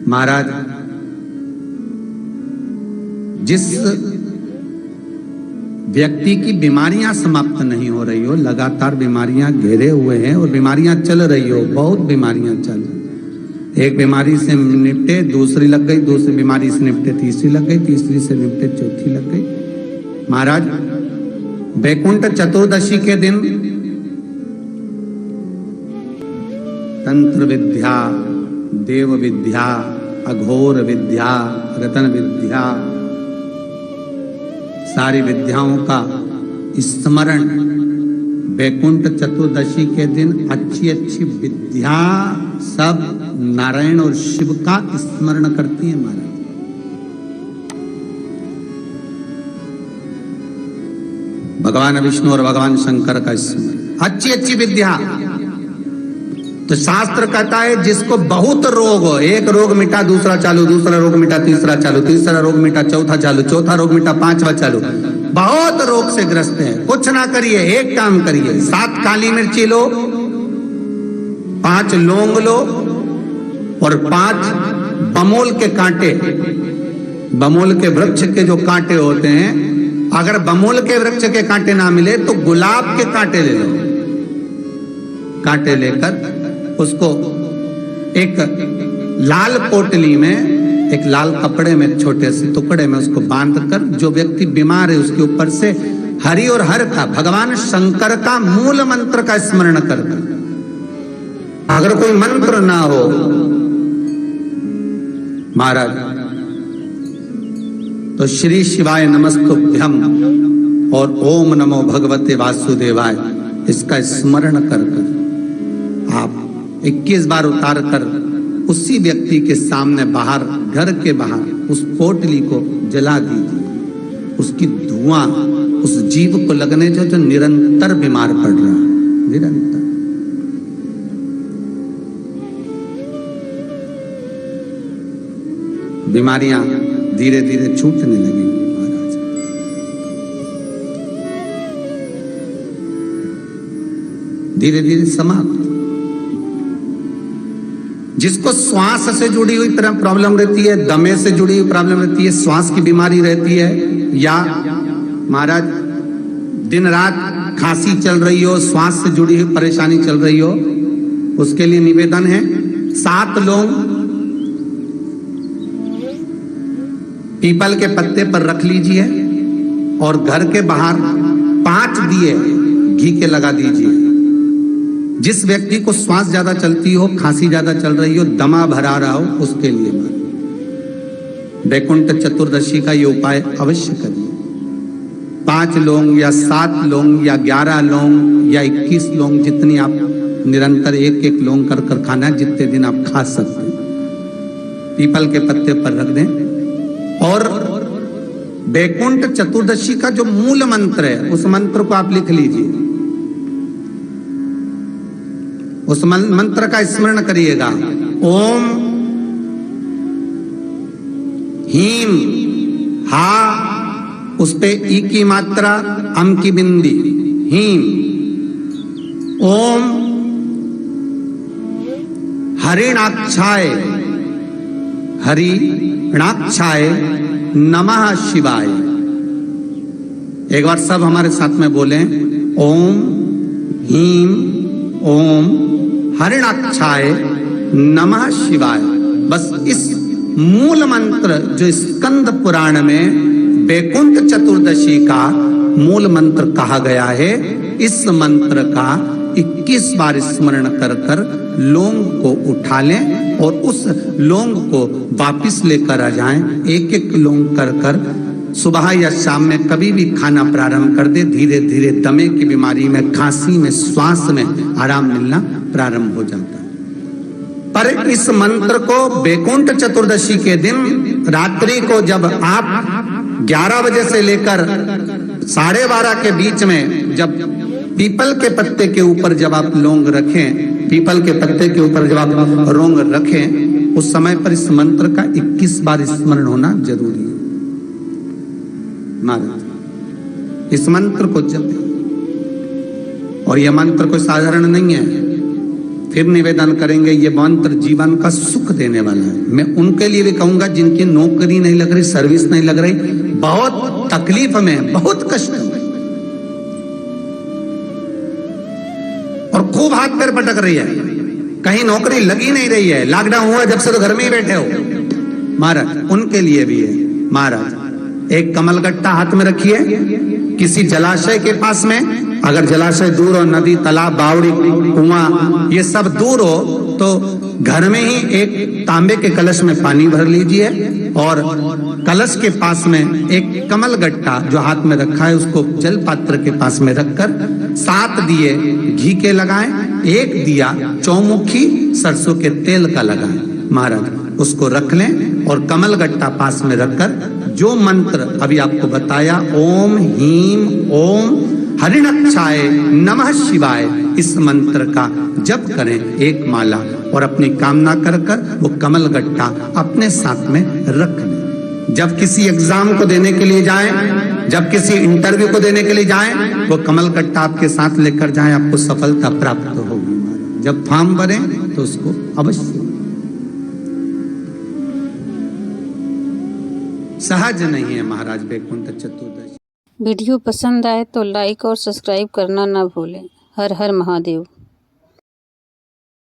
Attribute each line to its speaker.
Speaker 1: महाराज, जिस व्यक्ति की बीमारियां समाप्त नहीं हो रही हो, लगातार बीमारियां घेरे हुए हैं और बीमारियां चल रही हो, बहुत बीमारियां चल रही, एक बीमारी से निपटे दूसरी लग गई, दूसरी बीमारी से निपटे तीसरी लग गई, तीसरी से निपटे चौथी लग गई। महाराज, वैकुंठ चतुर्दशी के दिन तंत्र विद्या, देव विद्या, अघोर विद्या, रतन विद्या, सारी विद्याओं का स्मरण वैकुंठ चतुर्दशी के दिन अच्छी अच्छी विद्या सब नारायण और शिव का स्मरण करती है। महाराज, भगवान विष्णु और भगवान शंकर का स्मरण, अच्छी अच्छी विद्या। तो शास्त्र कहता है जिसको बहुत रोग हो, एक रोग मिटा दूसरा चालू, दूसरा रोग मिटा तीसरा चालू, तीसरा रोग मिटा चौथा चालू, चौथा रोग मिटा पांचवा चालू, बहुत रोग से ग्रस्त है, कुछ ना करिए, एक काम करिए, 7 काली मिर्ची लो, 5 लौंग लो और 5 बमोल के कांटे, बमोल के वृक्ष के जो कांटे होते हैं, अगर बमोल के वृक्ष के कांटे ना मिले तो गुलाब के कांटे ले लो। कांटे लेकर उसको एक लाल पोटली में, एक लाल कपड़े में, छोटे से टुकड़े में उसको बांधकर, जो व्यक्ति बीमार है उसके ऊपर से हरि और हर का, भगवान शंकर का मूल मंत्र का स्मरण करकर, अगर कोई मंत्र ना हो महाराज, तो श्री शिवाय नमस्तुभ्यम और ओम नमो भगवते वासुदेवाय, इसका स्मरण कर आप 21 बार उतार कर उसी व्यक्ति के सामने बाहर, घर के बाहर उस पोटली को जला दीजिए। उसकी धुआं उस जीव को लगने जो निरंतर बीमार पड़ रहा है, निरंतर। बीमारियां धीरे धीरे छूटने लगेंगी महाराज। धीरे धीरे समाप्त। जिसको श्वास से जुड़ी हुई तरह प्रॉब्लम रहती है, दमे से जुड़ी हुई प्रॉब्लम रहती है, श्वास की बीमारी रहती है, या महाराज दिन रात खांसी चल रही हो, श्वास से जुड़ी हुई परेशानी चल रही हो, उसके लिए निवेदन है 7 लौंग पीपल के पत्ते पर रख लीजिए और घर के बाहर 5 दिए घी के लगा दीजिए। जिस व्यक्ति को श्वास ज्यादा चलती हो, खांसी ज्यादा चल रही हो, दमा भरा रहा हो, उसके लिए वैकुंठ चतुर्दशी का ये उपाय अवश्य करिए। 5 लौंग या 7 लौंग या 11 लौंग या 21 लौंग, जितनी आप निरंतर एक एक लौंग कर कर खाना, जितने दिन आप खा सकते हैं, पीपल के पत्ते पर रख दें। और वैकुंठ चतुर्दशी का जो मूल मंत्र है, उस मंत्र को आप लिख लीजिए, उस मंत्र का स्मरण करिएगा। ओम हीम हा, उस पे ई की मात्रा, अम की बिंदी, हीम। ओम हरिणाक्षाय, हरिणाक्षाय नमः शिवाय। एक बार सब हमारे साथ में बोलें, ओम हीम ओम हरिणाक्षाय नमः शिवाय। बस इस मूल मंत्र जो स्कंद पुराण में वैकुंठ चतुर्दशी का मूल मंत्र कहा गया है, इस मंत्र का 21 बार स्मरण कर कर लौंग को उठा लें और उस लौंग को वापिस लेकर आ जाएं। एक एक लौंग कर कर सुबह या शाम में कभी भी खाना प्रारंभ कर दे। धीरे धीरे दमे की बीमारी में, खांसी में, श्वास में आराम मिलना प्रारंभ हो जाता है। पर इस मंत्र को वैकुंठ चतुर्दशी के दिन रात्रि को जब आप 11 बजे से लेकर 12:30 के बीच में, जब पीपल के पत्ते के ऊपर जब आप लौंग रखें, पीपल के पत्ते के ऊपर जब आप लौंग रखें, उस समय पर इस मंत्र का 21 बार स्मरण होना जरूरी है। महाराज इस मंत्र को जपें, और यह मंत्र कोई साधारण नहीं है। फिर निवेदन करेंगे। ये मंत्र जीवन का सुख देने वाला है। मैं उनके लिए भी कहूंगा जिनकी नौकरी नहीं लग रही, सर्विस नहीं लग रही, बहुत तकलीफ में, बहुत कष्ट में और खूब हाथ पैर पटक रही है, कहीं नौकरी लगी नहीं रही है, लॉकडाउन हुआ जब से तो घर में ही बैठे हो, महाराज उनके लिए भी है। महाराज एक कमलगट्टा हाथ में रखिए, किसी जलाशय के पास में, अगर जलाशय दूर हो, नदी, तालाब, बावड़ी, कुआं ये सब दूर हो तो घर में ही एक तांबे के कलश में पानी भर लीजिए और कलश के पास में एक कमलगट्टा जो हाथ में रखा है उसको जल पात्र के पास में रखकर 7 दिए घी के लगाएं, 1 दिया चौमुखी सरसों के तेल का लगाएं। महाराज उसको रख लें और कमलगट्टा पास में रखकर जो मंत्र अभी आपको बताया, ओम हीम ओम हरिणक्षाय नमः शिवाय, इस मंत्र का जप करें 1 माला और अपनी कामना कर वो कमलगट्टा अपने साथ में रख लें। जब किसी एग्जाम को देने के लिए जाएं, जब किसी इंटरव्यू को देने के लिए जाएं, वो कमलगट्टा आपके साथ लेकर जाएं, आपको सफलता प्राप्त होगी। जब फॉर्म भरें तो उसको अवश्य, सहज नहीं है महाराज वैकुंठ चतुर्दशी।
Speaker 2: वीडियो पसंद आए तो लाइक और सब्सक्राइब करना ना भूलें। हर हर महादेव।